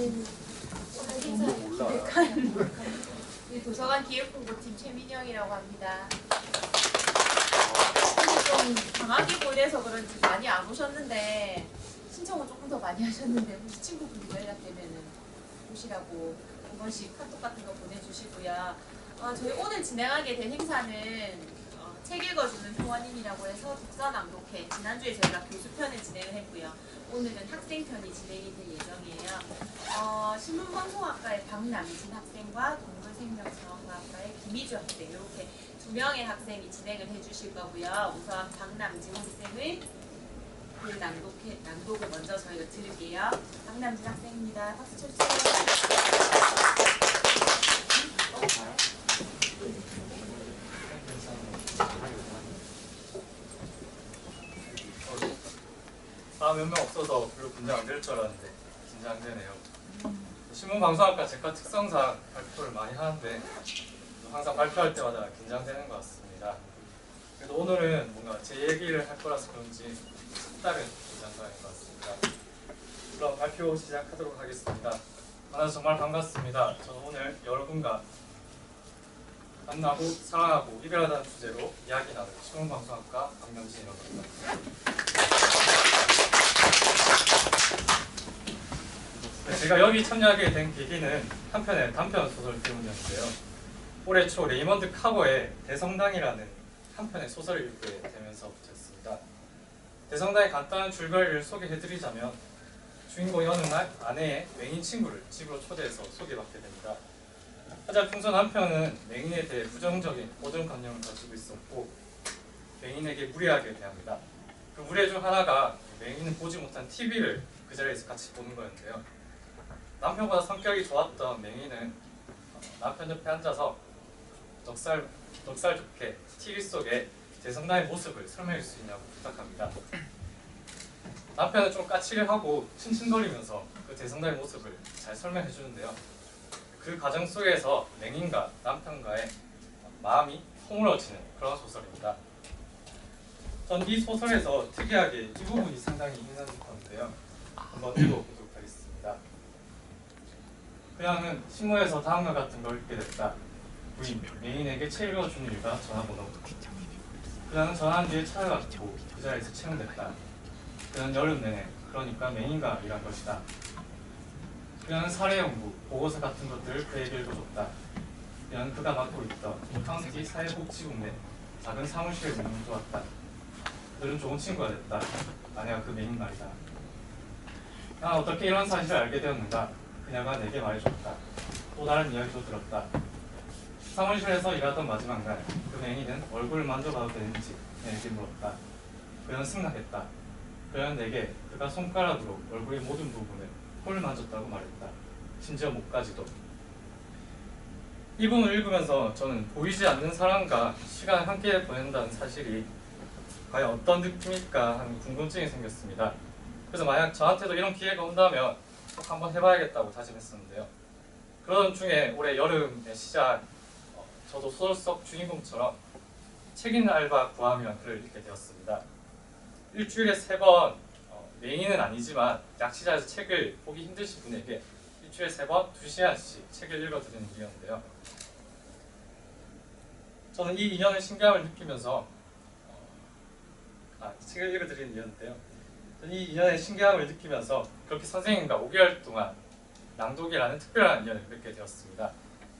오늘 행사에 기획한 도서관 기획본부팀 최민영이라고 합니다. 오늘 좀 방학이 보내서 그런지 많이 안 오셨는데 신청을 조금 더 많이 하셨는데 혹시 친구분들 연락되면은 오시라고 한 번씩 카톡 같은 거 보내주시고요. 저희 오늘 진행하게 된 행사는 책 읽어주는 평원인이라고 해서 독서 낭독회, 지난주에 저희가 교수편을 진행을 했고요. 오늘은 학생편이 진행이 될 예정이에요. 신문방송학과의 박남진 학생과 동물생명자원과학과의 김희주 학생, 이렇게 두 명의 학생이 진행을 해주실 거고요. 우선 박남진 학생의 그 낭독을 먼저 저희가 들을게요. 박남진 학생입니다. 박수 쳐주세요. 몇 명 없어서 별로 긴장 안 될 줄 알았는데 긴장되네요. 신문방송학과 제과 특성상 발표를 많이 하는데 항상 발표할 때마다 긴장되는 것 같습니다. 그래도 오늘은 뭔가 제 얘기를 할 거라서 그런지 색다른 긴장감인 것 같습니다. 그럼 발표 시작하도록 하겠습니다. 만나서 정말 반갑습니다. 저는 오늘 여러분과 만나고 사랑하고 이별하다는 주제로 이야기 나눌 신문방송학과 박남진이라고 합니다. 제가 여기 참여하게 된 계기는 한 편의 단편 소설 때문이었는데요. 올해 초 레이먼드 카버의 대성당이라는 한 편의 소설을 읽게 되면서부터였습니다. 대성당의 간단한 줄거리를 소개해드리자면 주인공이 어느 날 아내의 맹인 친구를 집으로 초대해서 소개받게 됩니다. 하지만 풍선 한편은 맹인에 대해 부정적인 고정관념을 가지고 있었고 맹인에게 무례하게 대합니다. 그 무례 중 하나가 맹인은 보지 못한 TV를 그 자리에서 같이 보는 거였는데요. 남편보다 성격이 좋았던 맹인은 남편 옆에 앉아서 넉살 좋게 TV 속에 대성당의 모습을 설명할 수 있냐고 부탁합니다. 남편은 좀 까칠하고 츤츤거리면서 그 대성당의 모습을 잘 설명해 주는데요. 그 과정 속에서 맹인과 남편과의 마음이 허물어지는 그런 소설입니다. 전 이 소설에서 특이하게 이 부분이 상당히 인상 깊었는데요. 한번 읽어보도록 하겠습니다. 그녀는 신문에서 다음과 같은 걸 읽게 됐다. 부인, 맹인에게 책 읽어주는 일과 전화번호. 그녀는 전화한 뒤에 찾아갔고 그 자리에서 채용됐다. 그녀는 여름 내내, 그러니까 맹인과 일한 것이다. 그녀는 사례연구, 보고서 같은 것들을 그에게 읽어줬다. 그녀는 그가 맡고 있던 카운티 사회복지국 내 작은 사무실을 맹인 도왔다. 그들은 좋은 친구가 됐다. 아내가 그 맹인 말이다. 난 어떻게 이런 사실을 알게 되었는가? 그녀가 내게 말해줬다. 또 다른 이야기도 들었다. 사무실에서 일하던 마지막 날, 그 맹인은 얼굴을 만져봐도 되는지 내게 물었다. 그녀는 승낙했다. 그녀는 내게 그가 손가락으로 얼굴의 모든 부분을 홀을 만졌다고 말했다. 심지어 목까지도. 이 부분을 읽으면서 저는 보이지 않는 사람과 시간을 함께 보낸다는 사실이 과연 어떤 느낌일까 하는 궁금증이 생겼습니다. 그래서 만약 저한테도 이런 기회가 온다면 꼭 한번 해봐야겠다고 다짐했었는데요. 그러던 중에 올해 여름의 시작, 저도 소설 속 주인공처럼 책 읽는 알바 구함이라는 글을 읽게 되었습니다. 일주일에 3번, 맹인은 아니지만 약시자에서 책을 보기 힘드신 분에게 일주일에 3번 2시간씩 책을 읽어드리는 일이었는데요. 저는 이 인연의 신기함을 느끼면서 책을 읽어드리는 일이었는데요. 저는 이 인연의 신기함을 느끼면서 그렇게 선생님과 5개월 동안 낭독이라는 특별한 인연을 맺게 되었습니다.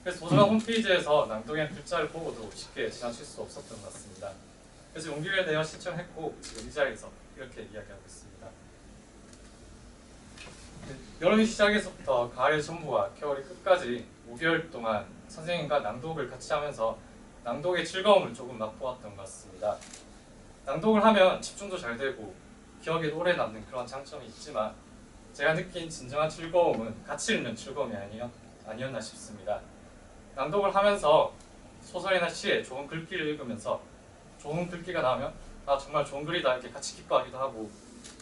그래서 도서관 홈페이지에서 낭독이라는 글자를 보고도 쉽게 지나칠 수 없었던 것 같습니다. 그래서 용기를 내어 신청했고 지금 이 자리에서 이렇게 이야기하고 있습니다. 여름이 시작에서부터 가을의 전부와 겨울의 끝까지 5개월 동안 선생님과 낭독을 같이 하면서 낭독의 즐거움을 조금 맛보았던 것 같습니다. 낭독을 하면 집중도 잘 되고 기억에 오래 남는 그런 장점이 있지만 제가 느낀 진정한 즐거움은 같이 읽는 즐거움이 아니었나 싶습니다. 낭독을 하면서 소설이나 시에 좋은 글귀를 읽으면서 좋은 글귀가 나오면 정말 좋은 글이다 이렇게 같이 기뻐하기도 하고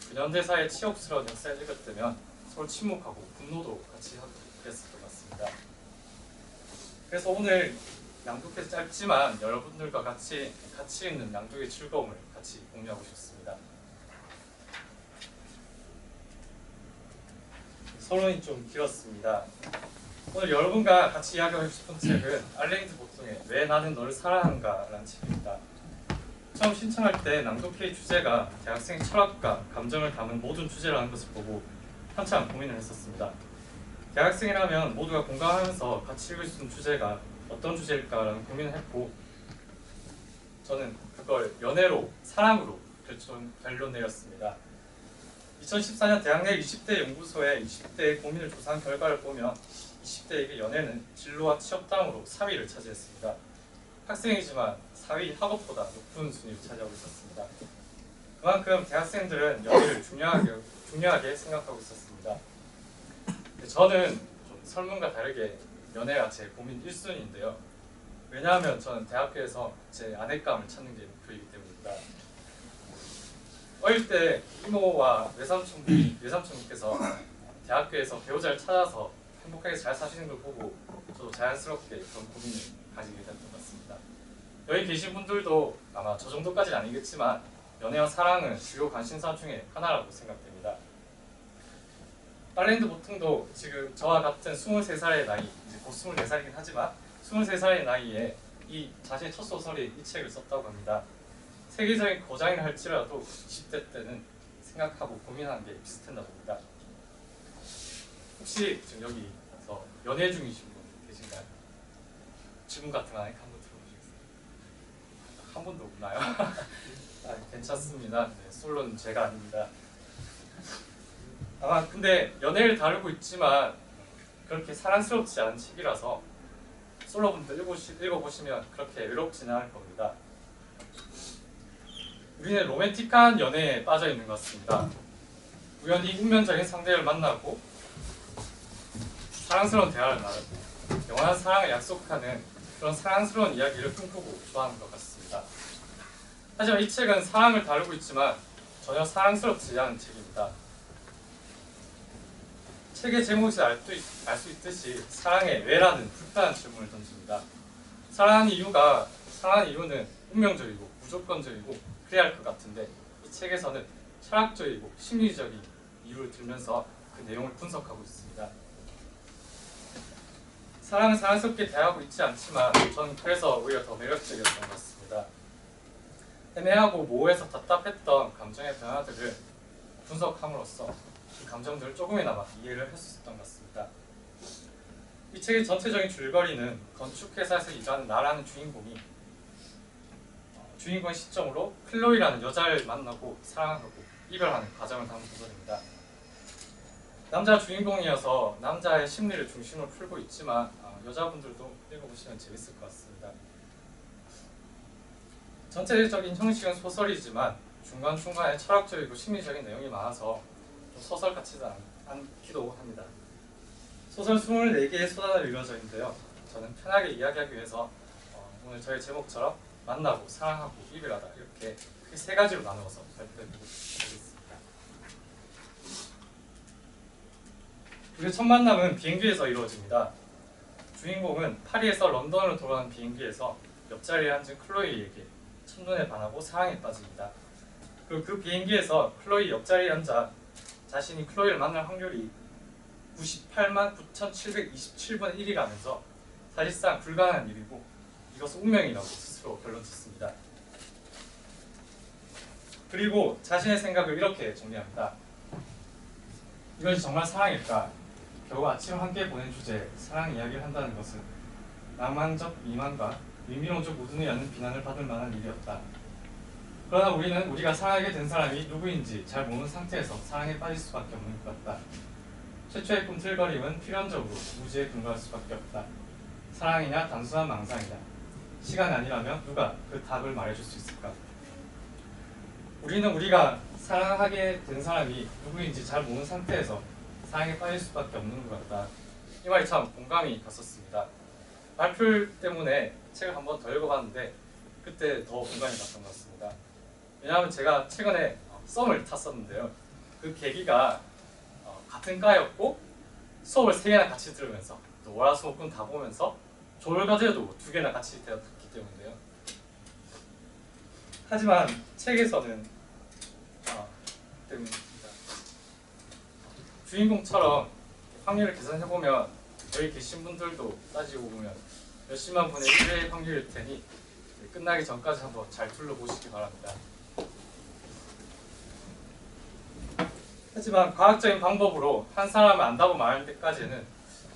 그 현대사의 치욕스러운 역사를 읽을 때면 서로 침묵하고 분노도 같이 하고 그랬을 것 같습니다. 그래서 오늘 낭독해서 짧지만 여러분들과 같이 읽는 낭독의 즐거움을 같이 공유하고 싶습니다. 서론이 좀 길었습니다. 오늘 여러분과 같이 이야기하고 싶은 책은 알랭드 보통의 왜 나는 너를 사랑한가 라는 책입니다. 처음 신청할 때 낭독회의 주제가 대학생의 철학과 감정을 담은 모든 주제라는 것을 보고 한참 고민을 했었습니다. 대학생이라면 모두가 공감하면서 같이 읽을 수 있는 주제가 어떤 주제일까라는 고민을 했고, 저는 그걸 연애로, 사랑으로 결론 내렸습니다. 2014년 대학내 20대 연구소의 20대의 고민을 조사한 결과를 보면 20대에게 연애는 진로와 취업담으로 3위를 차지했습니다. 학생이지만 4위 학업보다 높은 순위를 차지하고 있었습니다. 그만큼 대학생들은 연애를 중요하게 생각하고 있었습니다. 저는 좀 설문과 다르게 연애가 제 고민 1순위인데요. 왜냐하면 저는 대학교에서 제 아내감을 찾는 게 목표이기 때문입니다. 어릴 때 이모와 외삼촌께서 대학교에서 배우자를 찾아서 행복하게 잘 사시는 걸 보고 저도 자연스럽게 그런 고민을 가지게 됐던 것 같습니다. 여기 계신 분들도 아마 저 정도까지는 아니겠지만 연애와 사랑은 주요 관심사 중에 하나라고 생각됩니다. 알랭드 보통도 지금 저와 같은 23살의 나이, 이제 곧 24살이긴 하지만 23살의 나이에 이 자신의 첫 소설인 이 책을 썼다고 합니다. 세계적인 거장이라 할지라도 20대 때는 생각하고 고민하는 게 비슷했나 봅니다. 혹시 지금 여기서 연애 중이신 분 계신가요? 질문 같은 거 하니까 한번 들어보시겠어요? 한 분도 없나요? 괜찮습니다. 네, 솔로는 제가 아닙니다. 아마 근데 연애를 다루고 있지만 그렇게 사랑스럽지 않은 책이라서 솔로분들 읽어보시면 그렇게 외롭지는 않을 겁니다. 우리는 로맨틱한 연애에 빠져 있는 것 같습니다. 우연히 운명적인 상대를 만나고 사랑스러운 대화를 나누고 영원한 사랑을 약속하는 그런 사랑스러운 이야기를 꿈꾸고 좋아하는 것 같습니다. 하지만 이 책은 사랑을 다루고 있지만 전혀 사랑스럽지 않은 책입니다. 책의 제목에서 알 수 있듯이 사랑의 왜라는 불편한 질문을 던집니다. 사랑하는 이유는 운명적이고 무조건적이고 그래야 할 것 같은데 이 책에서는 철학적이고 심리적인 이유를 들면서 그 내용을 분석하고 있습니다. 사랑은 사랑스럽게 대하고 있지 않지만 저는 그래서 오히려 더 매력적이었던 것 같습니다. 애매하고 모호해서 답답했던 감정의 변화들을 분석함으로써 그 감정들을 조금이나마 이해를 할 수 있었던 것 같습니다. 이 책의 전체적인 줄거리는 건축회사에서 일하는 나라는 주인공의 시점으로 클로이라는 여자를 만나고 사랑하고 이별하는 과정을 담은 소설입니다. 남자 주인공이어서 남자의 심리를 중심으로 풀고 있지만 여자분들도 읽어보시면 재밌을 것 같습니다. 전체적인 형식은 소설이지만 중간중간에 철학적이고 심리적인 내용이 많아서 좀 소설 같지도 않기도 합니다. 소설 24개의 소단으로 이루어져 있는데요. 저는 편하게 이야기하기 위해서 오늘 저의 제목처럼 만나고 사랑하고 이별하다 이렇게 크게 3가지로 나누어서 발표해보고 있습니다. 우리의 첫 만남은 비행기에서 이루어집니다. 주인공은 파리에서 런던으로 돌아가는 비행기에서 옆자리에 앉은 클로이에게 첫눈에 반하고 사랑에 빠집니다. 그리고 그 비행기에서 클로이 옆자리에 앉아 자신이 클로이를 만날 확률이 98만 9,727분의 1이라면서 사실상 불가능한 일이고 이것은 운명이라고 스스로 결론 짓습니다. 그리고 자신의 생각을 이렇게 정리합니다. 이것이 정말 사랑일까? 겨우 아침을 함께 보낸 주제에 사랑 이야기를 한다는 것은 낭만적 미만과 미미론적 우둔이 않는 비난을 받을 만한 일이었다. 그러나 우리는 우리가 사랑하게 된 사람이 누구인지 잘 모르는 상태에서 사랑에 빠질 수밖에 없는 것 같다. 최초의 꿈틀거림은 필연적으로 무지에 근거할 수밖에 없다. 사랑이냐 단순한 망상이냐. 시간이 아니라면 누가 그 답을 말해줄 수 있을까? 우리는 우리가 사랑하게 된 사람이 누구인지 잘 모르는 상태에서 사랑에 빠질 수밖에 없는 것 같다. 이 말이 참 공감이 갔었습니다. 발표 때문에 책을 한 번 더 읽어봤는데 그때 더 공감이 갔던 것 같습니다. 왜냐하면 제가 최근에 썸을 탔었는데요. 그 계기가 같은 과였고 수업을 3개나 같이 들으면서 또 월화수목금 다 보면서 조별과제도 2개나 같이 탔기 때문인데요. 하지만 책에서는 때문입니다. 주인공처럼 확률을 계산해보면 여기 계신 분들도 따지고 보면 몇십만 분의 1의 확률일 테니 끝나기 전까지 한번 잘 둘러보시기 바랍니다. 하지만 과학적인 방법으로 한 사람을 안다고 말할 때까지는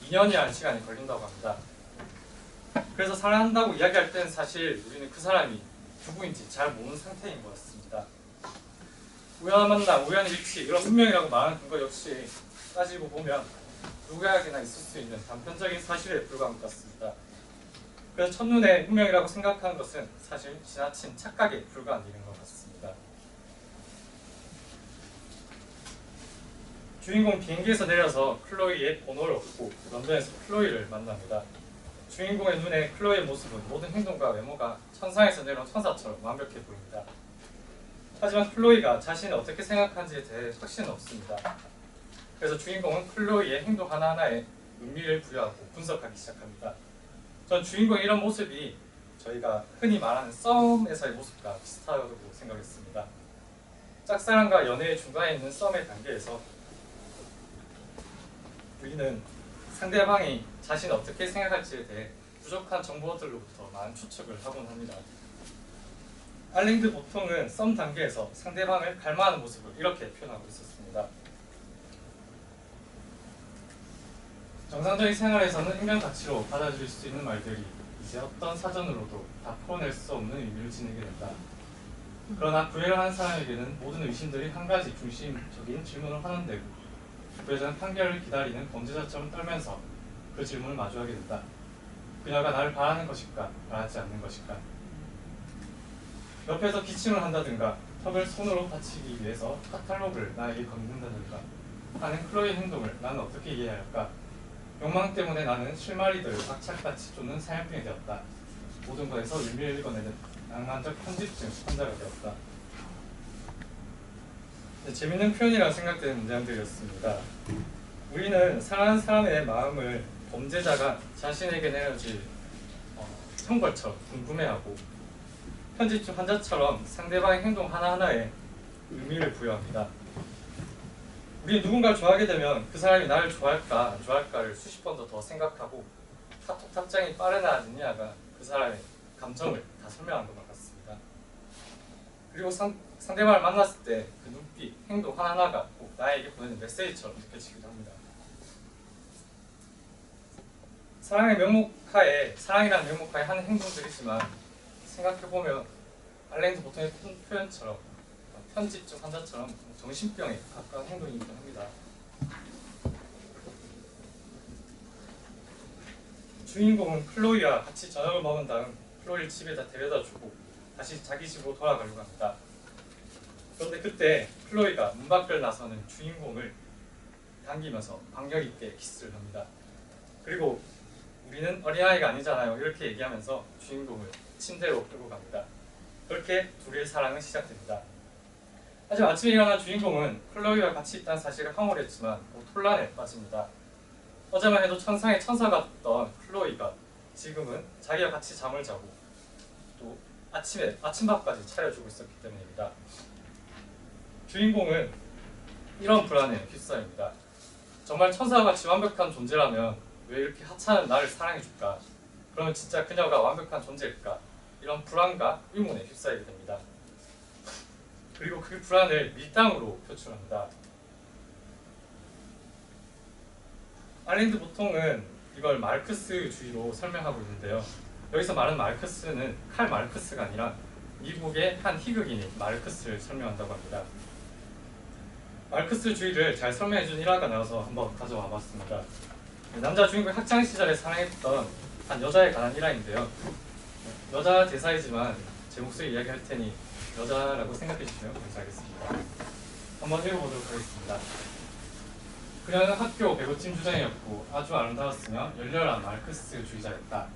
2년이라는 시간이 걸린다고 합니다. 그래서 사랑한다고 이야기할 때는 사실 우리는 그 사람이 누구인지 잘 모르는 상태인 것 같습니다. 우연한 만남, 우연의 일치, 이런 운명이라고 말하는 근거 역시 따지고 보면 누구에게나 있을 수 있는 단편적인 사실에 불과한 것 같습니다. 그래서 첫눈에 운명이라고 생각하는 것은 사실 지나친 착각에 불과한 일인 것 같습니다. 주인공 비행기에서 내려서 클로이의 번호를 얻고 런던에서 클로이를 만납니다. 주인공의 눈에 클로이의 모습은 모든 행동과 외모가 천상에서 내려온 천사처럼 완벽해 보입니다. 하지만 클로이가 자신이 어떻게 생각하는지에 대해 확신은 없습니다. 그래서 주인공은 클로이의 행동 하나하나에 의미를 부여하고 분석하기 시작합니다. 전 주인공의 이런 모습이 저희가 흔히 말하는 썸에서의 모습과 비슷하다고 생각했습니다. 짝사랑과 연애의 중간에 있는 썸의 단계에서 우리는 상대방이 자신이 어떻게 생각할지에 대해 부족한 정보들로부터 많은 추측을 하곤 합니다. 알랭드 보통은 썸 단계에서 상대방을 갈망하는 모습을 이렇게 표현하고 있었습니다. 정상적인 생활에서는 인간 가치로 받아들일 수 있는 말들이 이제 어떤 사전으로도 다 풀어낼 수 없는 의미를 지니게 된다. 그러나 구애를 하는 사람에게는 모든 의심들이 한 가지 중심적인 질문을 하는데고 그래서는 판결을 기다리는 범죄자처럼 떨면서 그 질문을 마주하게 된다. 그녀가 나를 바라는 것일까, 바라지 않는 것일까? 옆에서 기침을 한다든가 턱을 손으로 받치기 위해서 카탈로그를 나에게 건넨다든가 하는 클로이의 행동을 나는 어떻게 이해해야 할까? 욕망 때문에 나는 실마리들을 악착같이 쫓는 사냥꾼이 되었다. 모든 것에서 의미를 읽어내는 낭만적 편집증 환자가 되었다. 재밌는 표현이라고 생각되는 문장들이었습니다. 우리는 사랑하는 사람의 마음을 범죄자가 자신에게 내려질 형벌처럼 궁금해하고 편집증 환자처럼 상대방의 행동 하나하나에 의미를 부여합니다. 우리는 누군가를 좋아하게 되면 그 사람이 나를 좋아할까 안 좋아할까를 수십 번 더 생각하고 카톡 답장이 빠르나 늦냐가 그 사람의 감정을 다 설명한 것 같습니다. 그리고 상대방을 만났을 때 그 눈빛, 행동 하나하나가 꼭 나에게 보내는 메시지처럼 느껴지기도 합니다. 사랑이라는 명목하에 하는 행동들이지만 생각해보면 알랭드 보통의 표현처럼 편집증 환자처럼 정신병에 가까운 행동이기도 합니다. 주인공은 클로이와 같이 저녁을 먹은 다음 클로이를 집에다 데려다주고 다시 자기 집으로 돌아가려고 합니다. 그런데 그때 클로이가 문 밖을 나서는 주인공을 당기면서 박력 있게 키스를 합니다. 그리고 우리는 어린아이가 아니잖아요 이렇게 얘기하면서 주인공을 침대로 끌고 갑니다. 그렇게 둘의 사랑은 시작됩니다. 하지만 아침에 일어난 주인공은 클로이와 같이 있다는 사실을 황홀했지만 혼란에 빠집니다. 어제만 해도 천상의 천사 같던 클로이가 지금은 자기와 같이 잠을 자고 또 아침에 아침밥까지 차려주고 있었기 때문입니다. 주인공은 이런 불안에 휩싸입니다. 정말 천사와 같이 완벽한 존재라면 왜 이렇게 하찮은 나를 사랑해줄까? 그러면 진짜 그녀가 완벽한 존재일까? 이런 불안과 의문에 휩싸이게 됩니다. 그리고 그 불안을 밀당으로 표출합니다. 알랭드 보통은 이걸 마르크스주의로 설명하고 있는데요. 여기서 말하는 마르크스는 칼 마르크스가 아니라 미국의 한 희극인인 마르크스를 설명한다고 합니다. 마르크스주의를 잘 설명해준 일화가 나와서 한번 가져와 봤습니다. 남자 주인공이 학창시절에 사랑했던 한 여자에 관한 일화인데요. 여자 대사이지만 제 목소리 이야기할 테니 여자라고 생각해 주시면 감사하겠습니다. 한번 읽어보도록 하겠습니다. 그녀는 학교 배구팀 주장이었고 아주 아름다웠으며 열렬한 마르크스주의자였다.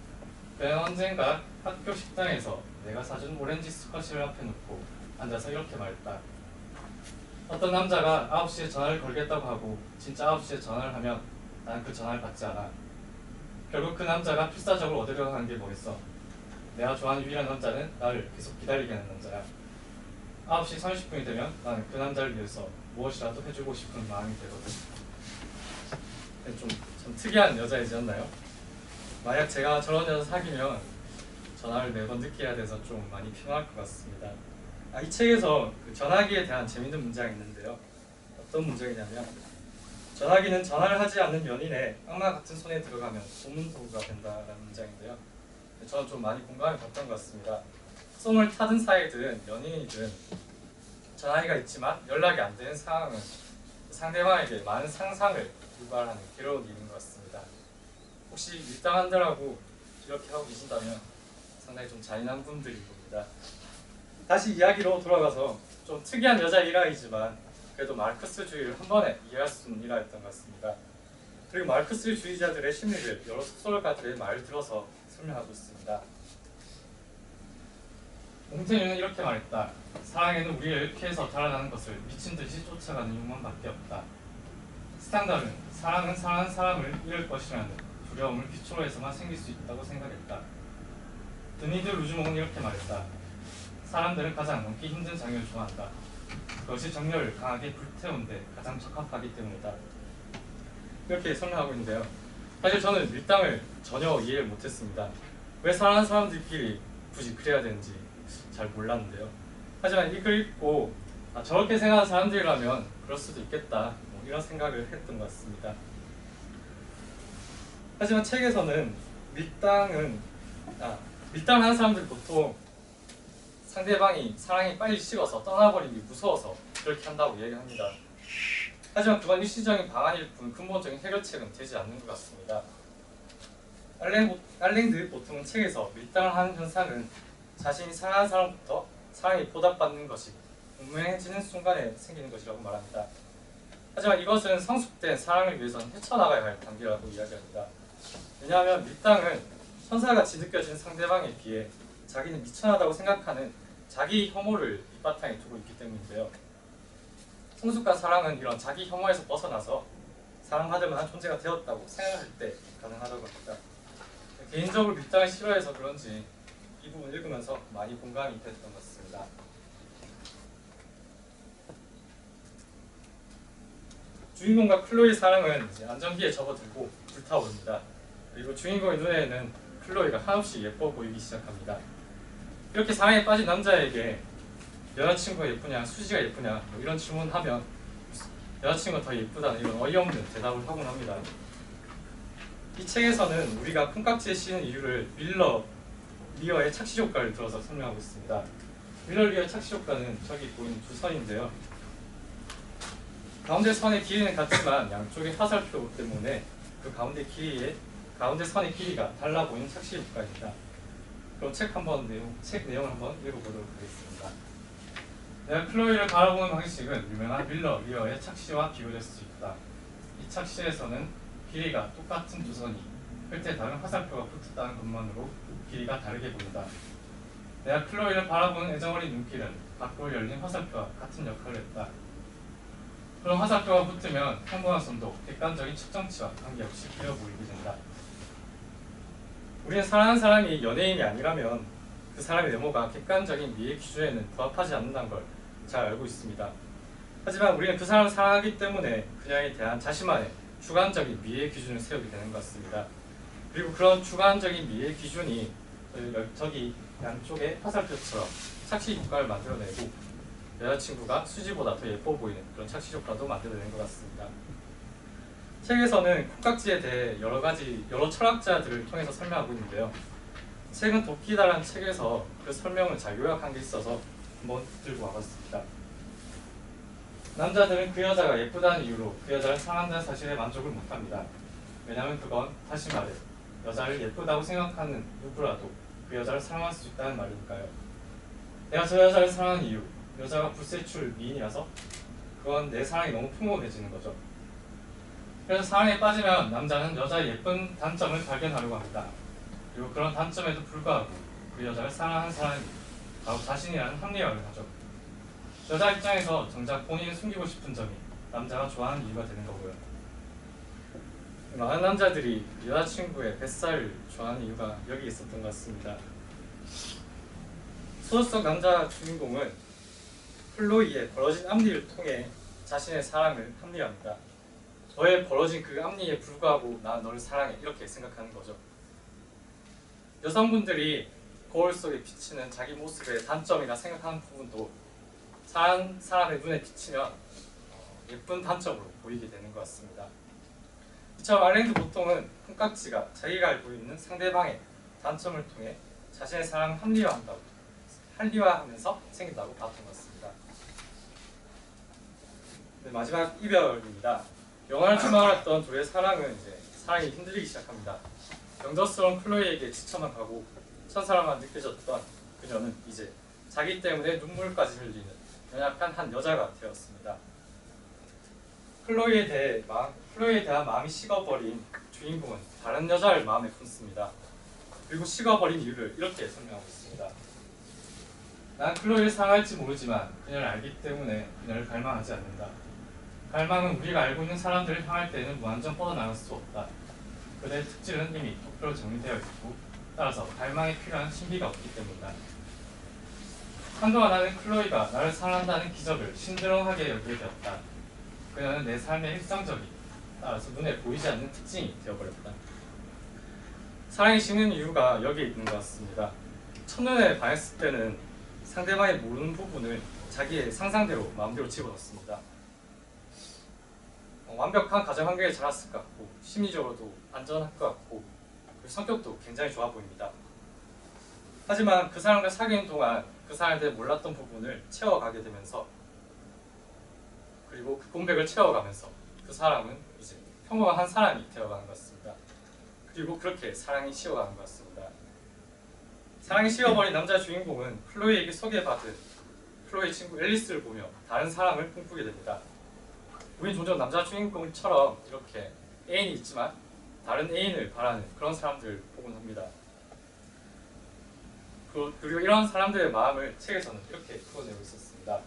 그녀는 언젠가 학교 식당에서 내가 사준 오렌지 스쿼시를 앞에 놓고 앉아서 이렇게 말했다. 어떤 남자가 9시에 전화를 걸겠다고 하고 진짜 9시에 전화를 하면 난 그 전화를 받지 않아. 결국 그 남자가 필사적으로 얻으려고 하는 게 뭐겠어. 내가 좋아하는 유일한 남자는 나를 계속 기다리게 하는 남자야. 9시 30분이 되면 나는 그 남자를 위해서 무엇이라도 해주고 싶은 마음이 되거든. 좀 특이한 여자이지 않나요? 만약 제가 저런 여자 사귀면 전화를 매번 늦게 해야 돼서 좀 많이 피곤할 것 같습니다. 이 책에서 그 전화기에 대한 재밌는 문장이 있는데요. 어떤 문장이냐면 전화기는 전화를 하지 않는 연인의 악마 같은 손에 들어가면 고문 도구가 된다라는 문장인데요. 저는 좀 많이 공감이 갔던 것 같습니다. 썸을 타든 사이든 연인이든 전화기가 있지만 연락이 안 되는 상황은 상대방에게 많은 상상을 유발하는 괴로운 일인 것 같습니다. 혹시 밀당한다라고 이렇게 하고 계신다면 상당히 좀 잔인한 분들인 겁니다. 다시 이야기로 돌아가서 좀 특이한 여자 일화이지만 그래도 마르크스주의를 한 번에 이해할 수 있는 일화였던 것 같습니다. 그리고 마르크스주의자들의 심리를 여러 소설가들의 말을 들어서 설명하고 있습니다. 몽테뉴는 이렇게 말했다. 사랑에는 우리를 피해서 달아나는 것을 미친 듯이 쫓아가는 욕망밖에 없다. 스탕달은 사랑은 사랑하는 사람을 잃을 것이라는 두려움을 기초로해서만 생길 수 있다고 생각했다. 드니드 루즈몽은 이렇게 말했다. 사람들은 가장 넘기 힘든 장애를 좋아한다. 그것이 정열을 강하게 불태운 데 가장 적합하기 때문이다. 이렇게 설명하고 있는데요. 사실 저는 밀당을 전혀 이해를 못했습니다. 왜 사랑하는 사람들끼리 굳이 그래야 되는지 잘 몰랐는데요. 하지만 이 글 읽고 저렇게 생각하는 사람들이라면 그럴 수도 있겠다 이런 생각을 했던 것 같습니다. 하지만 책에서는 밀당을 하는 사람들이 보통 상대방이 사랑이 빨리 식어서 떠나버리기 무서워서 그렇게 한다고 얘기합니다. 하지만 그건 일시적인 방안일 뿐 근본적인 해결책은 되지 않는 것 같습니다. 알랭드 보통은 책에서 밀당을 하는 현상은 자신이 사랑하는 사람부터 사랑이 보답받는 것이 분명해지는 순간에 생기는 것이라고 말합니다. 하지만 이것은 성숙된 사랑을 위해서는 헤쳐나가야 할 단계라고 이야기합니다. 왜냐하면 밀당은 천사같이 느껴지는 상대방에 비해 자기는 미천하다고 생각하는 자기 혐오를 밑바탕에 두고 있기 때문인데요. 성숙한 사랑은 이런 자기 혐오에서 벗어나서 사랑받을 만한 존재가 되었다고 생각할 때 가능하다고 합니다. 개인적으로 밀당을 싫어해서 그런지 이 부분 읽으면서 많이 공감이 됐던 것 같습니다. 주인공과 클로이 사랑은 이제 안전기에 접어들고 불타오릅니다. 그리고 주인공의 눈에는 클로이가 한없이 예뻐 보이기 시작합니다. 이렇게 사랑에 빠진 남자에게 여자친구가 예쁘냐, 수지가 예쁘냐 이런 질문하면 여자친구가 더 예쁘다는 이런 어이없는 대답을 하곤 합니다. 이 책에서는 우리가 콩깍지에 씌는 이유를 밀러 리어의 착시 효과를 들어서 설명하고 있습니다. 밀러 리어의 착시 효과는 저기 보이는 두 선인데요. 가운데 선의 길이는 같지만 양쪽의 화살표 때문에 그 가운데 선의 길이가 달라 보이는 착시 효과입니다. 그럼 책 내용을 한번 읽어보도록 하겠습니다. 내가 클로이를 바라보는 방식은 유명한 밀러 리어의 착시와 비교될 수 있다. 이 착시에서는 길이가 똑같은 두 선이 끝에 다른 화살표가 붙었다는 것만으로 길이가 다르게 보인다. 내가 클로이를 바라보는 애정어린 눈길은 밖으로 열린 화살표와 같은 역할을 했다. 그런 화살표가 붙으면 평범한 선도, 객관적인 측정치와 관계없이 그려 보이게 된다. 우리는 사랑하는 사람이 연예인이 아니라면 그 사람의 외모가 객관적인 미의 기준에는 부합하지 않는다는 걸 잘 알고 있습니다. 하지만 우리는 그 사람을 사랑하기 때문에 그녀에 대한 자신만의 주관적인 미의 기준을 세우게 되는 것 같습니다. 그리고 그런 주관적인 미의 기준이 저기 양쪽의 화살표처럼 착시 효과를 만들어내고 여자친구가 수지보다 더 예뻐 보이는 그런 착시 효과도 만들어내는 것 같습니다. 책에서는 콩깍지에 대해 여러 철학자들을 통해서 설명하고 있는데요. 책은 도끼다라는 책에서 그 설명을 잘 요약한 게 있어서 한번 들고 와봤습니다. 남자들은 그 여자가 예쁘다는 이유로 그 여자를 사랑한다는 사실에 만족을 못합니다. 왜냐하면 그건 다시 말해 여자를 예쁘다고 생각하는 누구라도 그 여자를 사랑할 수 있다는 말이니까요. 내가 저 여자를 사랑하는 이유, 여자가 불세출 미인이라서 그건 내 사랑이 너무 풍부해지는 거죠. 그래서 사랑에 빠지면 남자는 여자의 예쁜 단점을 발견하려고 합니다. 그리고 그런 단점에도 불구하고 그 여자를 사랑하는 사람이 바로 자신이라는 합리화를 하죠. 여자 입장에서 정작 본인이 숨기고 싶은 점이 남자가 좋아하는 이유가 되는 거고요. 많은 남자들이 여자친구의 뱃살을 좋아하는 이유가 여기 있었던 것 같습니다. 소설 속 남자 주인공은 클로이의 벌어진 앞니를 통해 자신의 사랑을 합리화합니다. 너의 벌어진 그 앞니에 불구하고 난 너를 사랑해 이렇게 생각하는 거죠. 여성분들이 거울 속에 비치는 자기 모습의 단점이라 생각하는 부분도 사람의 눈에 비치면 예쁜 단점으로 보이게 되는 것 같습니다. 이처럼 알랭드 보통은 콩깍지가 자기가 알고 있는 상대방의 단점을 통해 자신의 사랑을 합리화하면서 생긴다고 봤던 것 같습니다. 네, 마지막 이별입니다. 영화를 출마했던 둘의 사랑은 이제 사랑이 힘들기 시작합니다. 영접스러운 클로이에게 지쳐만 가고 첫사랑만 느껴졌던 그녀는 이제 자기 때문에 눈물까지 흘리는 연약한 한 여자가 되었습니다. 클로이에 대한 마음이 식어버린 주인공은 다른 여자를 마음에 품습니다. 그리고 식어버린 이유를 이렇게 설명하고 있습니다. 난 클로이를 사랑할지 모르지만 그녀를 알기 때문에 그녀를 갈망하지 않는다. 갈망은 우리가 알고 있는 사람들을 향할 때는 완전 뻗어나갈 수 없다. 그들의 특질은 이미 도표로 정리되어 있고 따라서 갈망에 필요한 신비가 없기 때문이다. 한동안 나는 클로이가 나를 사랑한다는 기적을 신드롬하게 여기게 되었다. 그녀는 내 삶의 일상적인, 따라서 눈에 보이지 않는 특징이 되어버렸다. 사랑이 식는 이유가 여기에 있는 것 같습니다. 첫눈에 반했을 때는 상대방이 모르는 부분을 자기의 상상대로 마음대로 집어넣습니다. 완벽한 가정환경에 자랐을 것 같고 심리적으로도 안전할 것 같고 그리고 성격도 굉장히 좋아 보입니다. 하지만 그 사람과 사귀는 동안 그 사람에 대해 몰랐던 부분을 채워가게 되면서 그리고 그 공백을 채워가면서 그 사람은 이제 평범한 한 사람이 되어가는 것 같습니다. 그리고 그렇게 사랑이 식어가는 것 같습니다. 사랑이 식어버린 남자 주인공은 클로이에게 소개받은 클로이 친구 앨리스를 보며 다른 사랑을 꿈꾸게 됩니다. 우린 종종 남자 주인공처럼 이렇게 애인이 있지만 다른 애인을 바라는 그런 사람들을 보곤 합니다. 그리고 이런 사람들의 마음을 책에서는 이렇게 풀어내고 있었습니다.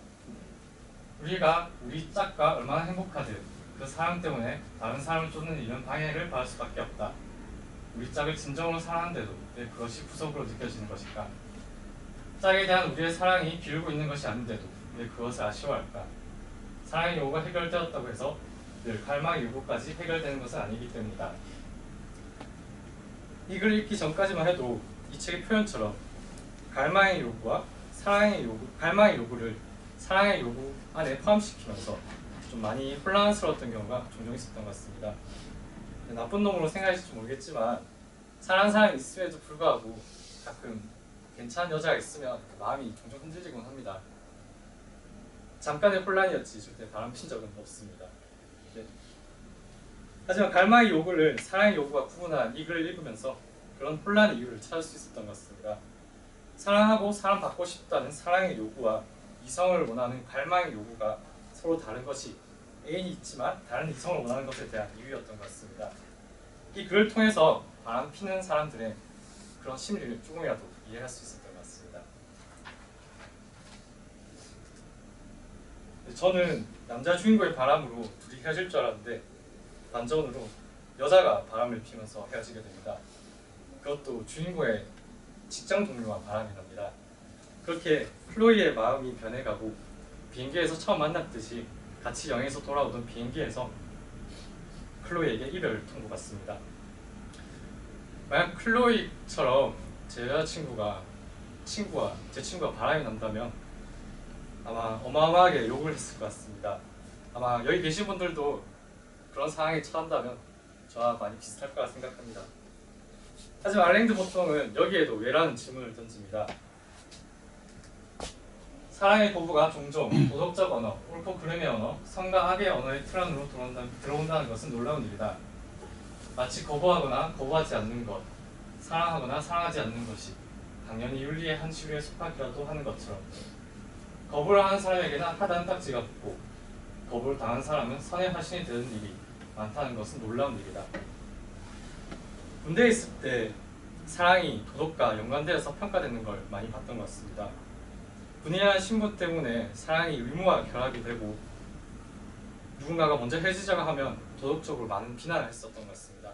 우리가 우리 짝과 얼마나 행복하든 그 사람 때문에 다른 사람을 쫓는 일은 방해를 받을 수밖에 없다. 우리 짝을 진정으로 사랑하는데도 왜 그것이 구속으로 느껴지는 것일까? 짝에 대한 우리의 사랑이 기울고 있는 것이 아닌데도 왜 그것을 아쉬워할까? 사랑의 요구가 해결되었다고 해서 늘 갈망의 요구까지 해결되는 것은 아니기 때문이다. 이 글을 읽기 전까지만 해도 이 책의 표현처럼 갈망의 요구와 갈망의 요구를 사랑의 요구 안에 포함시키면서 좀 많이 혼란스러웠던 경우가 종종 있었던 것 같습니다. 나쁜 놈으로 생각하실지 모르겠지만 사랑하는 사람이 있음에도 불구하고 가끔 괜찮은 여자가 있으면 마음이 종종 흔들리곤 합니다. 잠깐의 혼란이었지 절대 바람핀 적은 없습니다. 네. 하지만 갈망의 요구를 사랑의 요구와 구분한 이 글을 읽으면서 그런 혼란의 이유를 찾을 수 있었던 것 같습니다. 사랑하고 사랑받고 싶다는 사랑의 요구와 이성을 원하는 갈망의 요구가 서로 다른 것이 애인이 있지만 다른 이성을 원하는 것에 대한 이유였던 것 같습니다. 이 글을 통해서 바람피는 사람들의 그런 심리를 조금이라도 이해할 수 있었던 것 같습니다. 저는 남자 주인공의 바람으로 둘이 헤어질 줄 알았는데 반전으로 여자가 바람을 피면서 헤어지게 됩니다. 그것도 주인공의 직장 동료와 바람이 납니다. 그렇게 클로이의 마음이 변해가고 비행기에서 처음 만났듯이 같이 여행에서 돌아오던 비행기에서 클로이에게 이별을 통보받습니다. 만약 클로이처럼 제 여자친구가 제 친구가 바람이 난다면 아마 어마어마하게 욕을 했을 것 같습니다. 아마 여기 계신 분들도 그런 상황에 처한다면 저와 많이 비슷할 거라 생각합니다. 하지만 알랭드 보통은 여기에도 왜라는 질문을 던집니다. 사랑의 고부가 종종 도덕적 언어, 옳고 그름의 언어, 성과 악의 언어의 틀 안으로 들어온다는 것은 놀라운 일이다. 마치 거부하거나 거부하지 않는 것, 사랑하거나 사랑하지 않는 것이 당연히 윤리의 한 시류에 속하기라도 하는 것처럼 거부를 하는 사람에게는 하단 딱지가 붙고 거부를 당한 사람은 선의 화신이 되는 일이 많다는 것은 놀라운 일이다. 군대에 있을 때 사랑이 도덕과 연관되어서 평가되는 걸 많이 봤던 것 같습니다. 군인이라는 신분 때문에 사랑이 의무와 결합이 되고 누군가가 먼저 헤어지자고 하면 도덕적으로 많은 비난을 했었던 것 같습니다.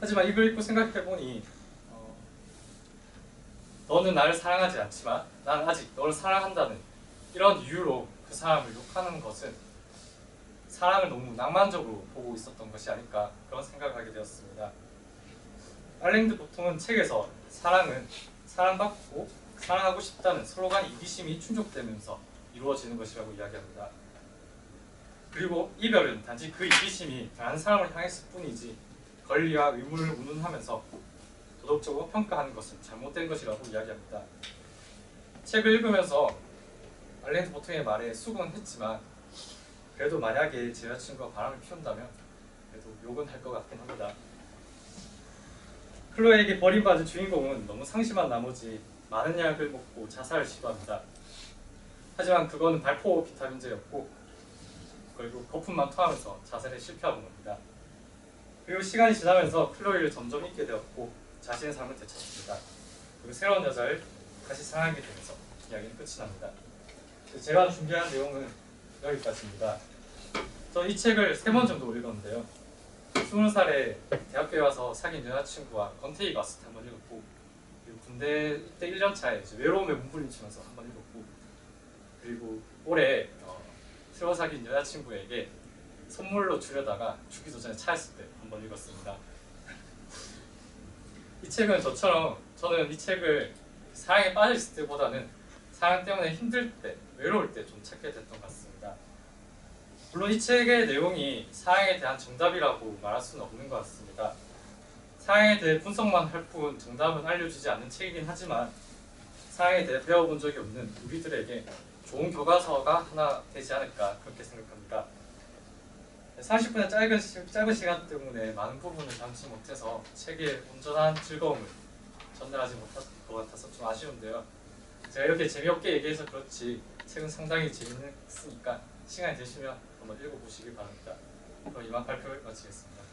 하지만 이걸 읽고 생각해보니 너는 나를 사랑하지 않지만 나는 아직 너를 사랑한다는 이런 이유로 그 사람을 욕하는 것은 사랑을 너무 낭만적으로 보고 있었던 것이 아닐까 그런 생각을 하게 되었습니다. 알랭드 보통은 책에서 사랑은 사랑받고 사랑하고 싶다는 서로 간 이기심이 충족되면서 이루어지는 것이라고 이야기합니다. 그리고 이별은 단지 그 이기심이 다른 사람을 향했을 뿐이지 권리와 의무를 운운하면서 도덕적으로 평가하는 것은 잘못된 것이라고 이야기합니다. 책을 읽으면서 알랭드 보통의 말에 수긍은 했지만 그래도 만약에 제 여자친구가 바람을 피운다면 그래도 욕은 할 것 같긴 합니다. 클로에에게 버림받은 주인공은 너무 상심한 나머지 많은 약을 먹고 자살을 시도합니다. 하지만 그거는 발포 비타민제였고 그리고 거품만 토하면서 자살에 실패하고 맙니다. 그리고 시간이 지나면서 클로이를 점점 잊게 되었고 자신의 삶을 되찾습니다. 그리고 새로운 여자를 다시 사랑하게 되면서 이야기는 끝이 납니다. 제가 준비한 내용은 여기까지입니다. 저 이 책을 3번 정도 읽었는데요. 20살에 대학교에 와서 사귄 여자친구와 권태기가 왔을 때 한번 읽었고, 그리고 군대 때 1년 차에 외로움에 몸부림치면서 한번 읽었고, 그리고 올해 새로 사귄 여자친구에게 선물로 주려다가 죽기도 전에 차였을 때 한번 읽었습니다. 이 책은 저는 이 책을 사랑에 빠져있을 때보다는 사랑 때문에 힘들 때, 외로울 때 좀 찾게 됐던 것 같습니다. 물론 이 책의 내용이 사랑에 대한 정답이라고 말할 수는 없는 것 같습니다. 사랑에 대해 분석만 할 뿐 정답은 알려주지 않는 책이긴 하지만 사랑에 대해 배워본 적이 없는 우리들에게 좋은 교과서가 하나 되지 않을까 그렇게 생각합니다. 30분의 짧은 시간 때문에 많은 부분을 담지 못해서 책의 온전한 즐거움을 전달하지 못할 것 같아서 좀 아쉬운데요. 제가 이렇게 재미없게 얘기해서 그렇지 책은 상당히 재밌으니까 시간이 되시면 한번 읽어보시기 바랍니다. 그럼 이만 발표를 마치겠습니다.